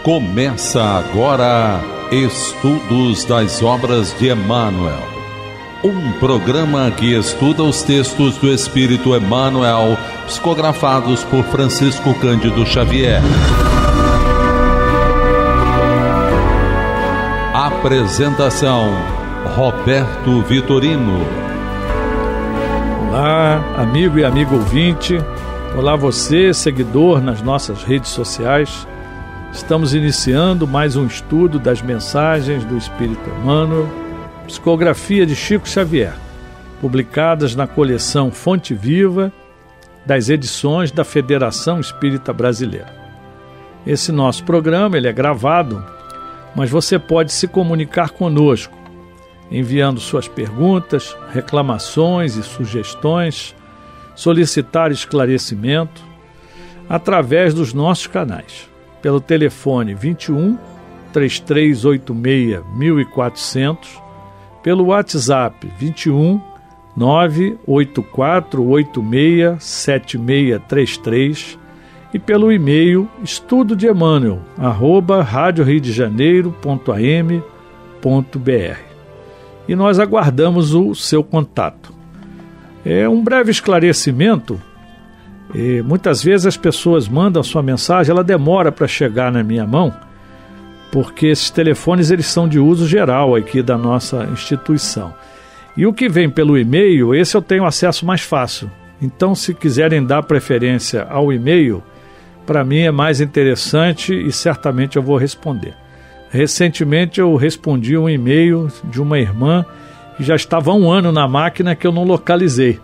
Começa agora Estudos das Obras de Emmanuel, um programa que estuda os textos do Espírito Emmanuel, psicografados por Francisco Cândido Xavier. Apresentação: Roberto Vitorino. Olá, amigo e amigo ouvinte. Olá você, seguidor nas nossas redes sociais. Estamos iniciando mais um estudo das mensagens do Espírito Emmanuel, psicografia de Chico Xavier, publicadas na coleção Fonte Viva das edições da Federação Espírita Brasileira. Esse nosso programa ele é gravado, mas você pode se comunicar conosco, enviando suas perguntas, reclamações e sugestões, solicitar esclarecimento através dos nossos canais, pelo telefone 21 3386 1400, pelo WhatsApp 21 98486 7633 e pelo e-mail estudodeemmanuel@radioriodejaneiro.am.br. E nós aguardamos o seu contato. Um breve esclarecimento. Muitas vezes as pessoas mandam a sua mensagem, ela demora para chegar na minha mão, porque esses telefones eles são de uso geral aqui da nossa instituição. E o que vem pelo e-mail, esse eu tenho acesso mais fácil. Então, se quiserem dar preferência ao e-mail, para mim é mais interessante e certamente eu vou responder. Recentemente eu respondi um e-mail de uma irmã que já estava há um ano na máquina que eu não localizei.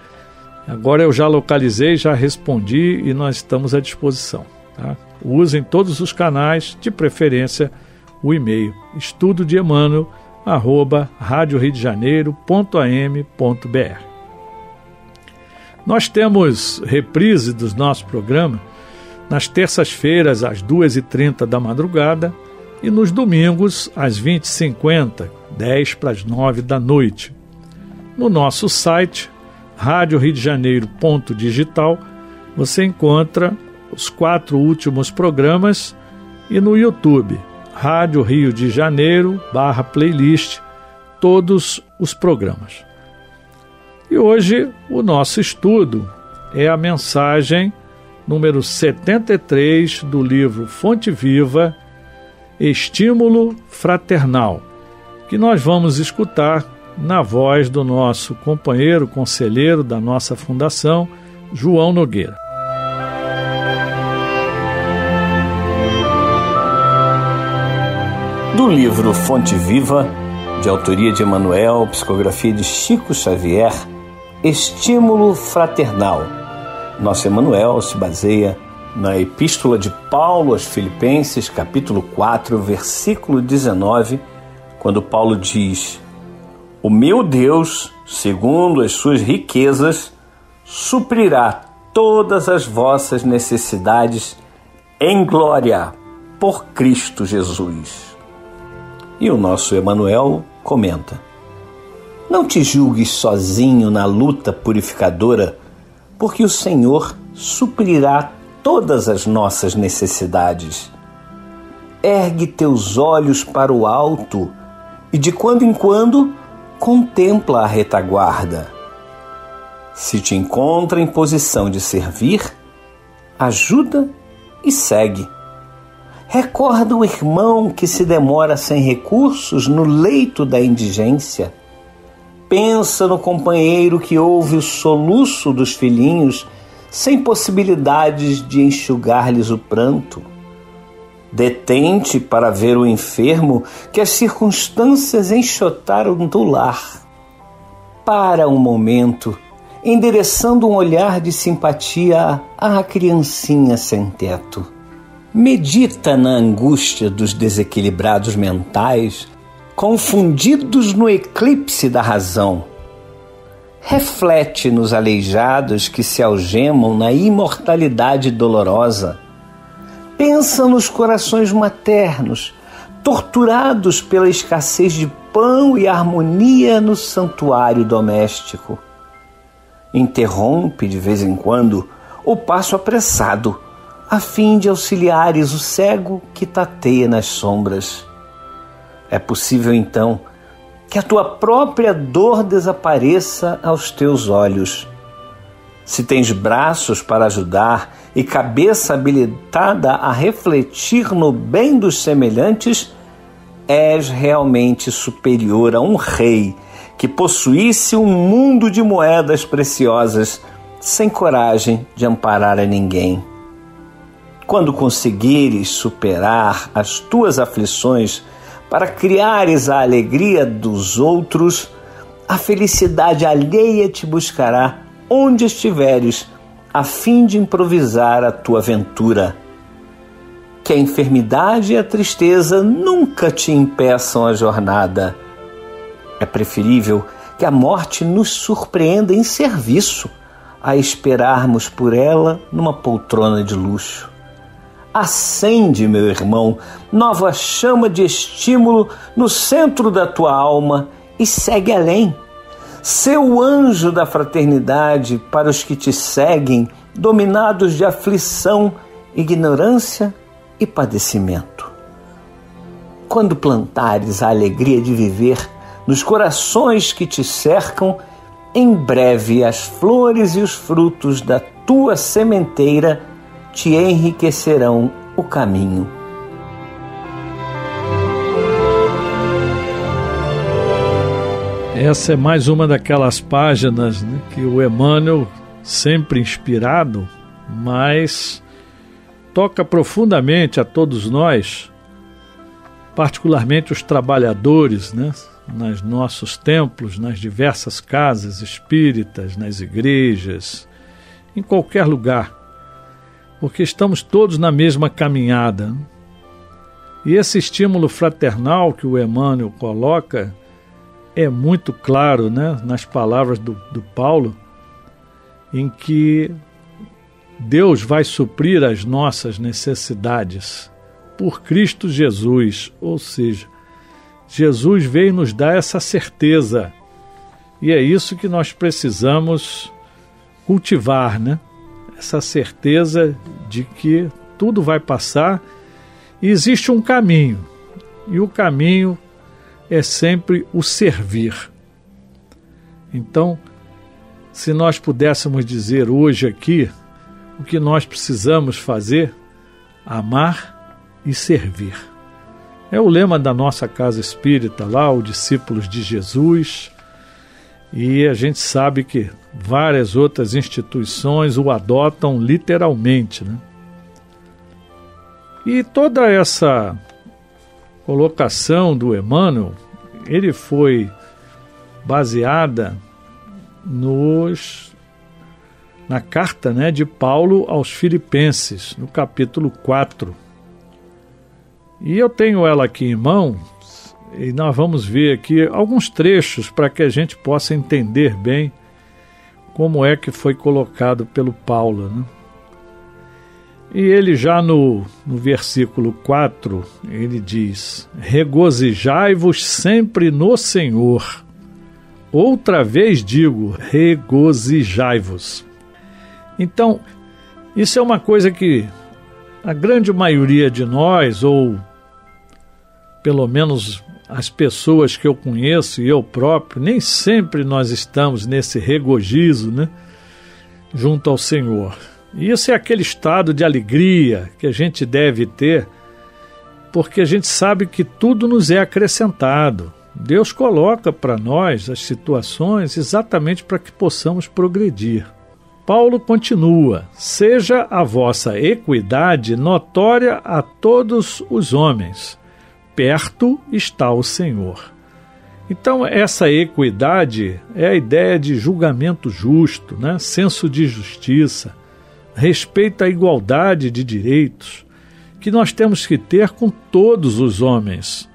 Agora eu já localizei, já respondi e nós estamos à disposição. Tá? Usem todos os canais, de preferência o e-mail estudodeemmanuel@radioriodejaneiro.am.br. Nós temos reprise dos nossos programas nas terças-feiras às 2h30 da madrugada e nos domingos às 20h50, 10:50 da noite. No nosso site radioriodejaneiro.digital você encontra os 4 últimos programas e no YouTube, Rádio Rio de Janeiro /playlist, todos os programas. E hoje o nosso estudo é a mensagem número 73 do livro Fonte Viva, Estímulo Fraternal, que nós vamos escutar na voz do nosso companheiro, conselheiro da nossa fundação, João Nogueira. Do livro Fonte Viva, de autoria de Emmanuel, psicografia de Chico Xavier, Estímulo Fraternal. Nosso Emmanuel se baseia na Epístola de Paulo aos Filipenses, capítulo 4, versículo 19, quando Paulo diz: "O meu Deus, segundo as suas riquezas, suprirá todas as vossas necessidades em glória por Cristo Jesus." E o nosso Emmanuel comenta: "Não te julgues sozinho na luta purificadora, porque o Senhor suprirá todas as nossas necessidades. Ergue teus olhos para o alto e de quando em quando contempla a retaguarda. Se te encontra em posição de servir, ajuda e segue. Recorda o irmão que se demora sem recursos no leito da indigência. Pensa no companheiro que ouve o soluço dos filhinhos sem possibilidades de enxugar-lhes o pranto. Detente para ver o enfermo que as circunstâncias enxotaram do lar. Para um momento, endereçando um olhar de simpatia à criancinha sem teto. Medita na angústia dos desequilibrados mentais, confundidos no eclipse da razão. Reflete nos aleijados que se algemam na imortalidade dolorosa. Pensa nos corações maternos, torturados pela escassez de pão e harmonia no santuário doméstico. Interrompe de vez em quando o passo apressado a fim de auxiliares o cego que tateia nas sombras. É possível, então, que a tua própria dor desapareça aos teus olhos. Se tens braços para ajudar e cabeça habilitada a refletir no bem dos semelhantes, és realmente superior a um rei que possuísse um mundo de moedas preciosas, sem coragem de amparar a ninguém. Quando conseguires superar as tuas aflições para criares a alegria dos outros, a felicidade alheia te buscará onde estiveres, a fim de improvisar a tua aventura. Que a enfermidade e a tristeza nunca te impeçam a jornada. É preferível que a morte nos surpreenda em serviço, a esperarmos por ela numa poltrona de luxo. Acende, meu irmão, nova chama de estímulo no centro da tua alma e segue além. Sê o anjo da fraternidade para os que te seguem, dominados de aflição, ignorância e padecimento. Quando plantares a alegria de viver nos corações que te cercam, em breve as flores e os frutos da tua sementeira te enriquecerão o caminho. Essa é mais uma daquelas páginas, né, que o Emmanuel, sempre inspirado, mas toca profundamente a todos nós, particularmente os trabalhadores, né, nos nossos templos, nas diversas casas espíritas, nas igrejas, em qualquer lugar, porque estamos todos na mesma caminhada. E esse estímulo fraternal que o Emmanuel coloca é muito claro, né, nas palavras do Paulo, em que Deus vai suprir as nossas necessidades por Cristo Jesus, ou seja, Jesus veio nos dar essa certeza, e é isso que nós precisamos cultivar, né? Essa certeza de que tudo vai passar e existe um caminho, e o caminho é sempre o servir. Então, se nós pudéssemos dizer hoje aqui o que nós precisamos fazer, amar e servir. É o lema da nossa casa espírita lá, os discípulos de Jesus, e a gente sabe que várias outras instituições o adotam literalmente, né? E toda essa colocação do Emmanuel, ele foi baseada na carta, né, de Paulo aos Filipenses, no capítulo 4. E eu tenho ela aqui em mão, e nós vamos ver aqui alguns trechos para que a gente possa entender bem como é que foi colocado pelo Paulo, né? E ele já no versículo 4, ele diz: regozijai-vos sempre no Senhor. Outra vez digo, regozijai-vos. Então, isso é uma coisa que a grande maioria de nós, ou pelo menos as pessoas que eu conheço e eu próprio, nem sempre nós estamos nesse regozijo, né, junto ao Senhor. E isso é aquele estado de alegria que a gente deve ter, porque a gente sabe que tudo nos é acrescentado. Deus coloca para nós as situações exatamente para que possamos progredir. Paulo continua: seja a vossa equidade notória a todos os homens, perto está o Senhor. Então essa equidade é a ideia de julgamento justo, né? Senso de justiça, respeito à igualdade de direitos, que nós temos que ter com todos os homens.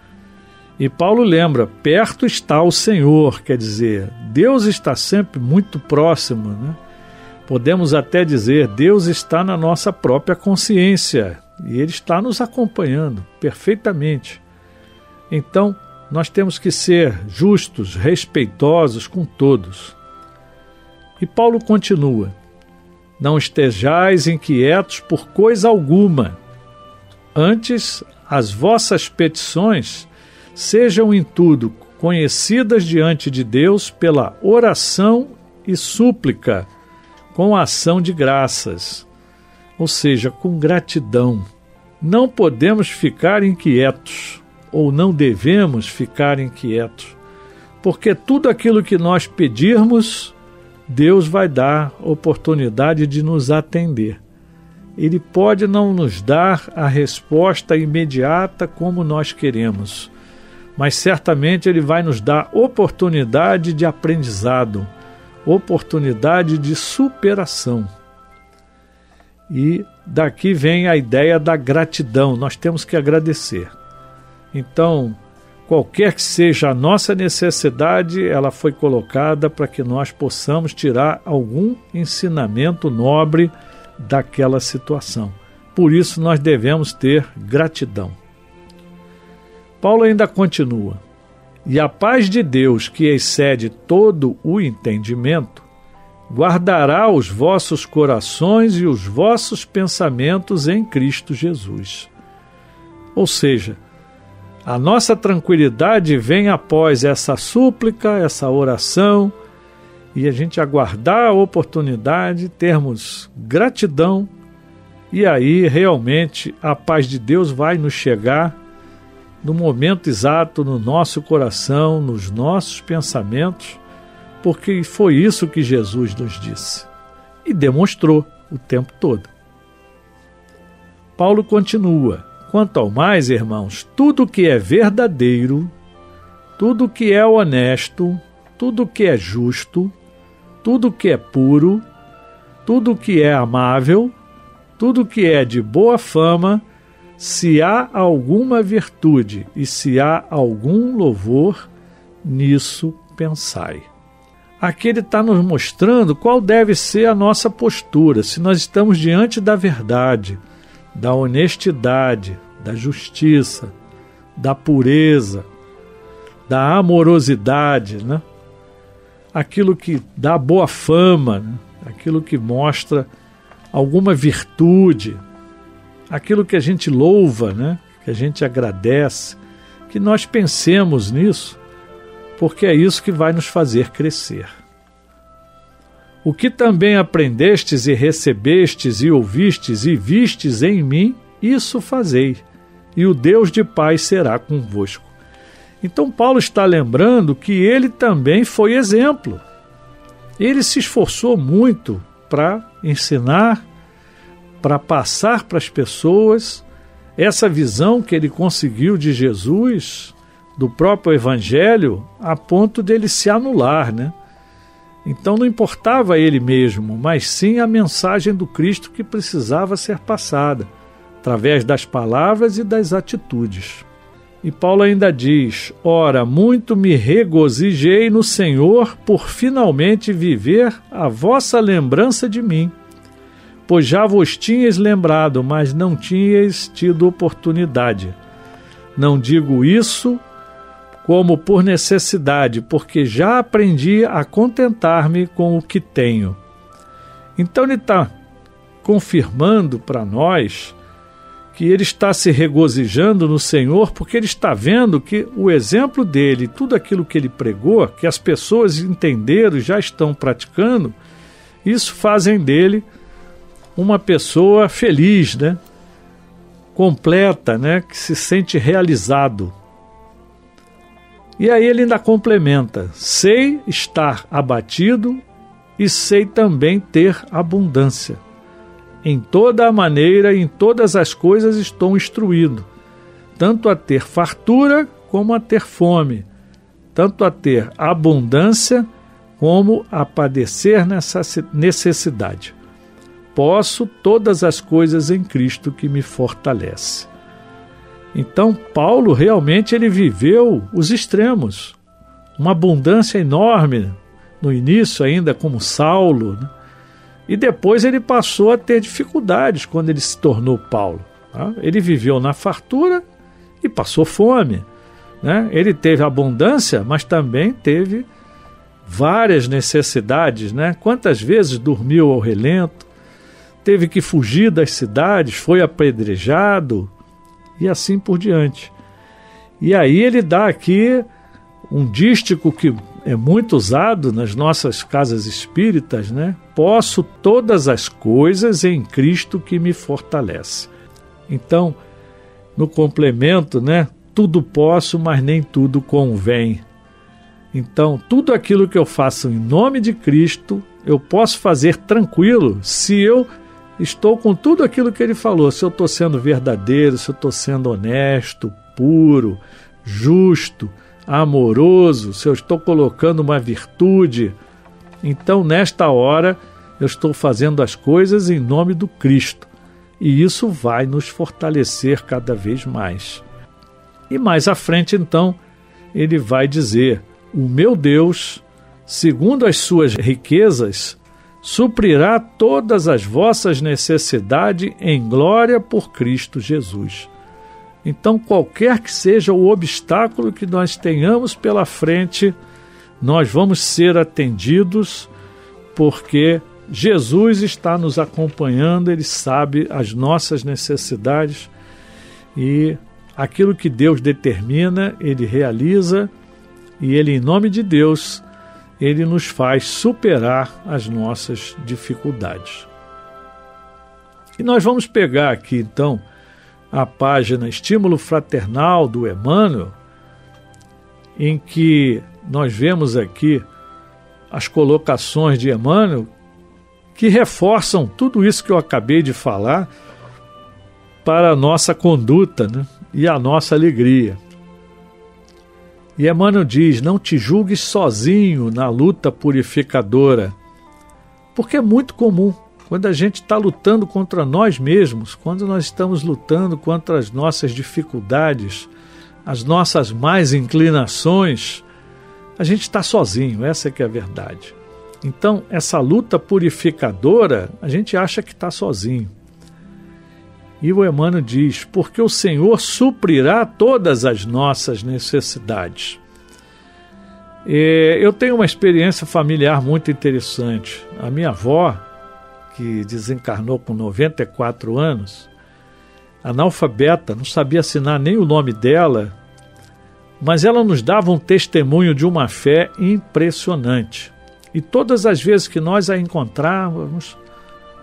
E Paulo lembra, perto está o Senhor, quer dizer, Deus está sempre muito próximo, né? Podemos até dizer, Deus está na nossa própria consciência, e Ele está nos acompanhando perfeitamente. Então, nós temos que ser justos, respeitosos com todos. E Paulo continua: Não estejais inquietos por coisa alguma. Antes, as vossas petições sejam em tudo conhecidas diante de Deus pela oração e súplica, com ação de graças, ou seja, com gratidão. Não podemos ficar inquietos, ou não devemos ficar inquietos, porque tudo aquilo que nós pedirmos, Deus vai dar oportunidade de nos atender. Ele pode não nos dar a resposta imediata como nós queremos, mas certamente Ele vai nos dar oportunidade de aprendizado, oportunidade de superação. E daqui vem a ideia da gratidão, nós temos que agradecer. Então, qualquer que seja a nossa necessidade, ela foi colocada para que nós possamos tirar algum ensinamento nobre daquela situação. Por isso nós devemos ter gratidão. Paulo ainda continua: e a paz de Deus, que excede todo o entendimento, guardará os vossos corações e os vossos pensamentos em Cristo Jesus. Ou seja, a nossa tranquilidade vem após essa súplica, essa oração, e a gente aguardar a oportunidade, termos gratidão, e aí realmente a paz de Deus vai nos chegar no momento exato, no nosso coração, nos nossos pensamentos, porque foi isso que Jesus nos disse e demonstrou o tempo todo. Paulo continua: quanto ao mais, irmãos, tudo que é verdadeiro, tudo que é honesto, tudo que é justo, tudo que é puro, tudo que é amável, tudo que é de boa fama, se há alguma virtude e se há algum louvor, nisso pensai. Aqui ele está nos mostrando qual deve ser a nossa postura, se nós estamos diante da verdade, da honestidade, da justiça, da pureza, da amorosidade, né? Aquilo que dá boa fama, né? Aquilo que mostra alguma virtude, aquilo que a gente louva, né? Que a gente agradece, que nós pensemos nisso, porque é isso que vai nos fazer crescer. O que também aprendestes e recebestes e ouvistes e vistes em mim, isso fazei, e o Deus de paz será convosco. Então Paulo está lembrando que ele também foi exemplo. Ele se esforçou muito para ensinar, para passar para as pessoas essa visão que ele conseguiu de Jesus, do próprio Evangelho, a ponto dele se anular, né? Então não importava ele mesmo, mas sim a mensagem do Cristo que precisava ser passada, através das palavras e das atitudes. E Paulo ainda diz: ora, muito me regozijei no Senhor por finalmente viver a vossa lembrança de mim, pois já vos tinhas lembrado, mas não tinhas tido oportunidade. Não digo isso como por necessidade, porque já aprendi a contentar-me com o que tenho. Então ele está confirmando para nós que ele está se regozijando no Senhor, porque ele está vendo que o exemplo dele, tudo aquilo que ele pregou, que as pessoas entenderam e já estão praticando, isso fazem dele uma pessoa feliz, né? Completa, né? Que se sente realizado. E aí ele ainda complementa: sei estar abatido e sei também ter abundância. Em toda a maneira e em todas as coisas estou instruído, tanto a ter fartura como a ter fome, tanto a ter abundância como a padecer necessidade. Posso todas as coisas em Cristo que me fortalece. Então Paulo realmente ele viveu os extremos, uma abundância enorme no início ainda como Saulo, né? E depois ele passou a ter dificuldades quando ele se tornou Paulo, tá? Ele viveu na fartura e passou fome, né? Ele teve abundância, mas também teve várias necessidades, né? Quantas vezes dormiu ao relento, teve que fugir das cidades, foi apedrejado e assim por diante. E aí ele dá aqui um dístico que é muito usado nas nossas casas espíritas, né? Posso todas as coisas em Cristo que me fortalece. Então, no complemento, né? Tudo posso, mas nem tudo convém. Então, tudo aquilo que eu faço em nome de Cristo, eu posso fazer tranquilo se eu estou com tudo aquilo que ele falou, se eu estou sendo verdadeiro, se eu estou sendo honesto, puro, justo, amoroso, se eu estou colocando uma virtude. Então, nesta hora, eu estou fazendo as coisas em nome do Cristo. E isso vai nos fortalecer cada vez mais. E mais à frente, então, ele vai dizer: o meu Deus, segundo as suas riquezas, suprirá todas as vossas necessidades em glória por Cristo Jesus. Então, qualquer que seja o obstáculo que nós tenhamos pela frente, nós vamos ser atendidos, porque Jesus está nos acompanhando, Ele sabe as nossas necessidades e aquilo que Deus determina, Ele realiza, e Ele, em nome de Deus, Ele nos faz superar as nossas dificuldades. E nós vamos pegar aqui, então, a página Estímulo Fraternal do Emmanuel, em que nós vemos aqui as colocações de Emmanuel que reforçam tudo isso que eu acabei de falar para a nossa conduta, né? E a nossa alegria. E Emmanuel diz: não te julgues sozinho na luta purificadora, porque é muito comum, quando a gente está lutando contra nós mesmos, quando nós estamos lutando contra as nossas dificuldades, as nossas más inclinações, a gente está sozinho, essa é que é a verdade. Então, essa luta purificadora, a gente acha que está sozinho. E o Emmanuel diz: porque o Senhor suprirá todas as nossas necessidades. Eu tenho uma experiência familiar muito interessante. A minha avó, que desencarnou com 94 anos, analfabeta, não sabia assinar nem o nome dela, mas ela nos dava um testemunho de uma fé impressionante. E todas as vezes que nós a encontrávamos: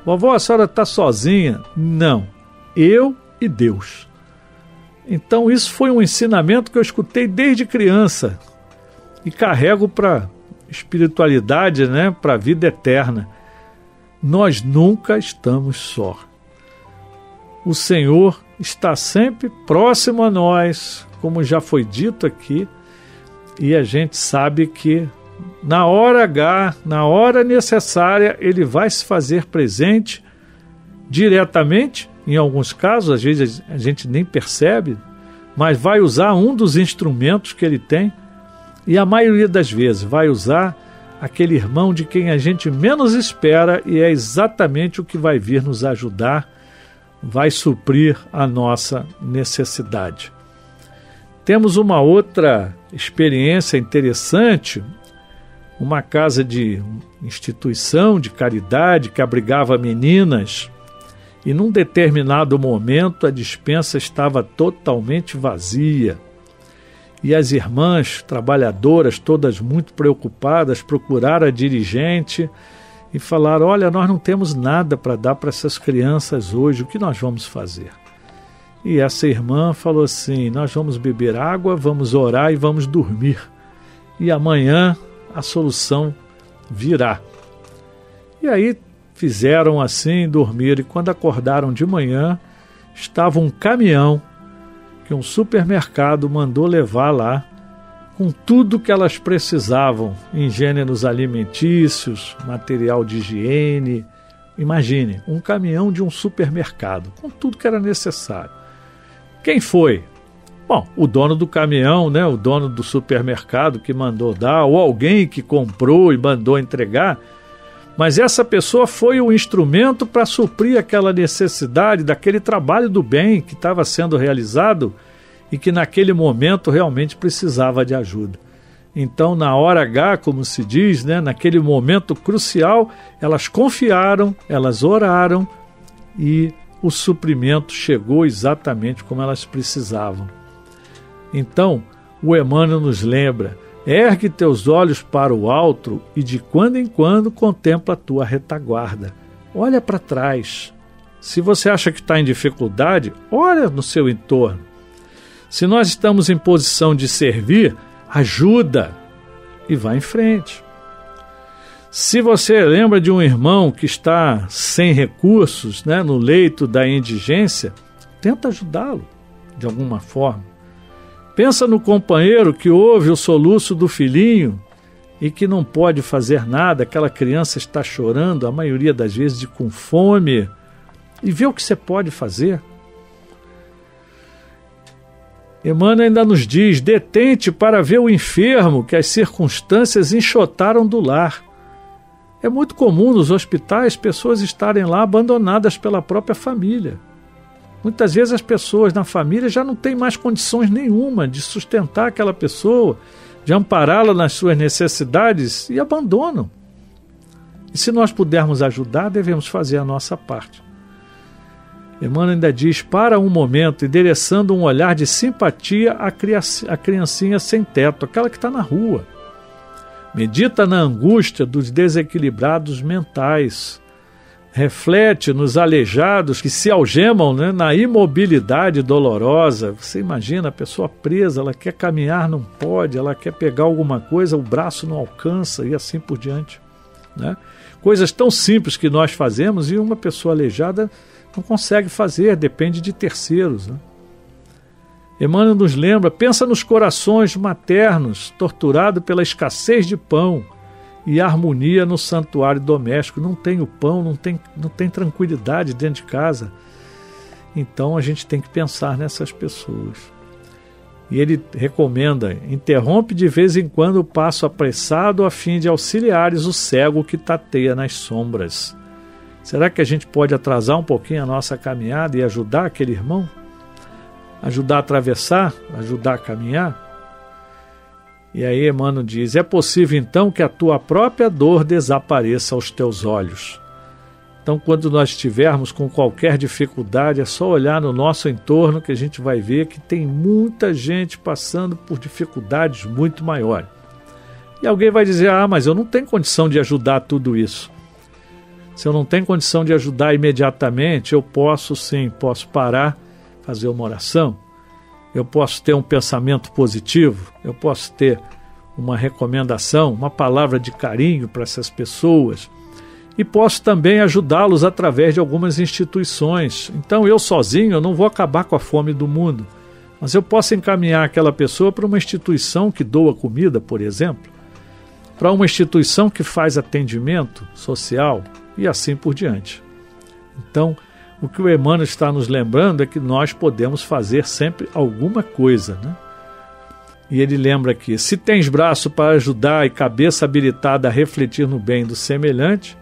vovó, a senhora está sozinha? Não, eu e Deus. Então isso foi um ensinamento que eu escutei desde criança e carrego para a espiritualidade, né, para a vida eterna. Nós nunca estamos só. O Senhor está sempre próximo a nós, como já foi dito aqui, e a gente sabe que na hora H, na hora necessária, Ele vai se fazer presente diretamente. Em alguns casos, às vezes a gente nem percebe, mas vai usar um dos instrumentos que Ele tem, e a maioria das vezes vai usar aquele irmão de quem a gente menos espera, e é exatamente o que vai vir nos ajudar, vai suprir a nossa necessidade. Temos uma outra experiência interessante, uma casa de instituição de caridade que abrigava meninas, e num determinado momento a despensa estava totalmente vazia. E as irmãs trabalhadoras, todas muito preocupadas, procuraram a dirigente e falaram: olha, nós não temos nada para dar para essas crianças hoje, o que nós vamos fazer? E essa irmã falou assim: nós vamos beber água, vamos orar e vamos dormir. E amanhã a solução virá. E aí fizeram assim, dormiram, e quando acordaram de manhã, estava um caminhão que um supermercado mandou levar lá, com tudo que elas precisavam, em gêneros alimentícios, material de higiene. Imagine, um caminhão de um supermercado, com tudo que era necessário. Quem foi? Bom, o dono do caminhão, né, o dono do supermercado que mandou dar, ou alguém que comprou e mandou entregar, mas essa pessoa foi o instrumento para suprir aquela necessidade, daquele trabalho do bem que estava sendo realizado e que naquele momento realmente precisava de ajuda. Então, na hora H, como se diz, né, naquele momento crucial, elas confiaram, elas oraram e o suprimento chegou exatamente como elas precisavam. Então, o Emmanuel nos lembra: ergue teus olhos para o alto e de quando em quando contempla a tua retaguarda. Olha para trás. Se você acha que está em dificuldade, olha no seu entorno. Se nós estamos em posição de servir, ajuda e vá em frente. Se você lembra de um irmão que está sem recursos, no leito da indigência, tenta ajudá-lo de alguma forma. Pensa no companheiro que ouve o soluço do filhinho e que não pode fazer nada, aquela criança está chorando, a maioria das vezes com fome, e vê o que você pode fazer. Emmanuel ainda nos diz: detente para ver o enfermo que as circunstâncias enxotaram do lar. É muito comum nos hospitais pessoas estarem lá abandonadas pela própria família. Muitas vezes as pessoas na família já não têm mais condições nenhuma de sustentar aquela pessoa, de ampará-la nas suas necessidades e abandonam. E se nós pudermos ajudar, devemos fazer a nossa parte. Emmanuel ainda diz: para um momento, endereçando um olhar de simpatia à criancinha sem teto, aquela que está na rua. Medita na angústia dos desequilibrados mentais. Reflete nos aleijados que se algemam na imobilidade dolorosa. Você imagina a pessoa presa, ela quer caminhar, não pode, ela quer pegar alguma coisa, o braço não alcança e assim por diante. Coisas tão simples que nós fazemos e uma pessoa aleijada não consegue fazer, depende de terceiros. Emmanuel nos lembra: pensa nos corações maternos, torturados pela escassez de pão e harmonia no santuário doméstico. Não tem o pão, não tem tranquilidade dentro de casa. Então a gente tem que pensar nessas pessoas. E ele recomenda: interrompe de vez em quando o passo apressado a fim de auxiliares o cego que tateia nas sombras. Será que a gente pode atrasar um pouquinho a nossa caminhada e ajudar aquele irmão? Ajudar a atravessar? Ajudar a caminhar? E aí Emmanuel diz: é possível então que a tua própria dor desapareça aos teus olhos. Então, quando nós estivermos com qualquer dificuldade, é só olhar no nosso entorno que a gente vai ver que tem muita gente passando por dificuldades muito maiores. E alguém vai dizer: mas eu não tenho condição de ajudar tudo isso. Se eu não tenho condição de ajudar imediatamente, eu posso sim, posso parar, fazer uma oração, eu posso ter um pensamento positivo, eu posso ter uma recomendação, uma palavra de carinho para essas pessoas, e posso também ajudá-los através de algumas instituições. Então eu sozinho eu não vou acabar com a fome do mundo, mas eu posso encaminhar aquela pessoa para uma instituição que doa comida, por exemplo, para uma instituição que faz atendimento social e assim por diante. Então, o que o Emmanuel está nos lembrando é que nós podemos fazer sempre alguma coisa, E ele lembra aqui: se tens braço para ajudar e cabeça habilitada a refletir no bem do semelhante,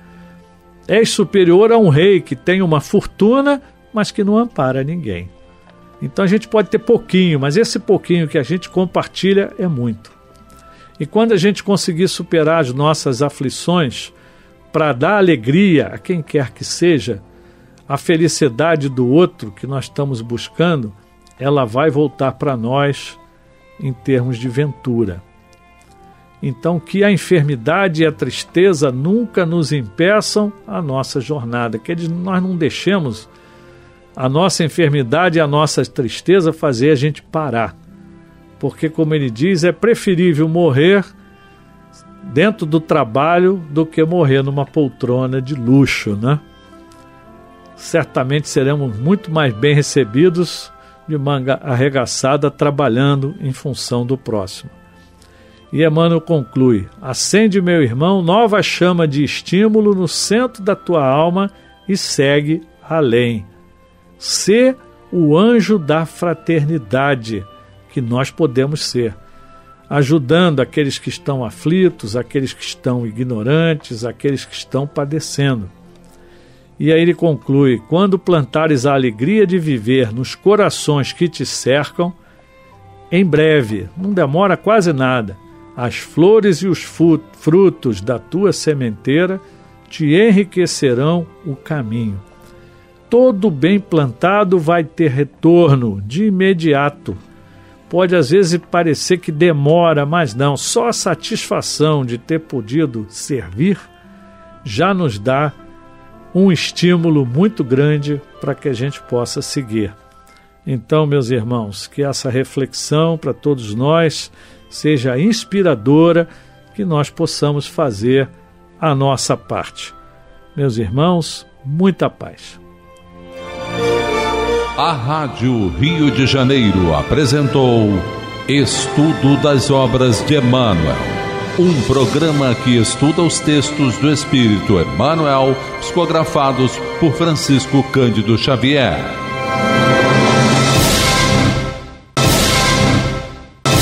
és superior a um rei que tem uma fortuna, mas que não ampara ninguém. Então a gente pode ter pouquinho, mas esse pouquinho que a gente compartilha é muito. E quando a gente conseguir superar as nossas aflições, para dar alegria a quem quer que seja, a felicidade do outro que nós estamos buscando, ela vai voltar para nós em termos de ventura. Então, que a enfermidade e a tristeza nunca nos impeçam a nossa jornada, que nós não deixemos a nossa enfermidade e a nossa tristeza fazer a gente parar. Porque, como ele diz, é preferível morrer dentro do trabalho do que morrer numa poltrona de luxo, Certamente seremos muito mais bem recebidos de manga arregaçada trabalhando em função do próximo. E Emmanuel conclui: acende, meu irmão, nova chama de estímulo no centro da tua alma e segue além. Sê o anjo da fraternidade que nós podemos ser, ajudando aqueles que estão aflitos, aqueles que estão ignorantes, aqueles que estão padecendo. E aí ele conclui: quando plantares a alegria de viver nos corações que te cercam, em breve, não demora quase nada, as flores e os frutos da tua sementeira te enriquecerão o caminho. todo bem plantado vai ter retorno de imediato. Pode às vezes parecer que demora, mas não. Só a satisfação de ter podido servir já nos dá um estímulo muito grande para que a gente possa seguir. Então, meus irmãos, que essa reflexão para todos nós seja inspiradora, que nós possamos fazer a nossa parte. Meus irmãos, muita paz. A Rádio Rio de Janeiro apresentou Estudo das Obras de Emmanuel, um programa que estuda os textos do Espírito Emmanuel, psicografados por Francisco Cândido Xavier.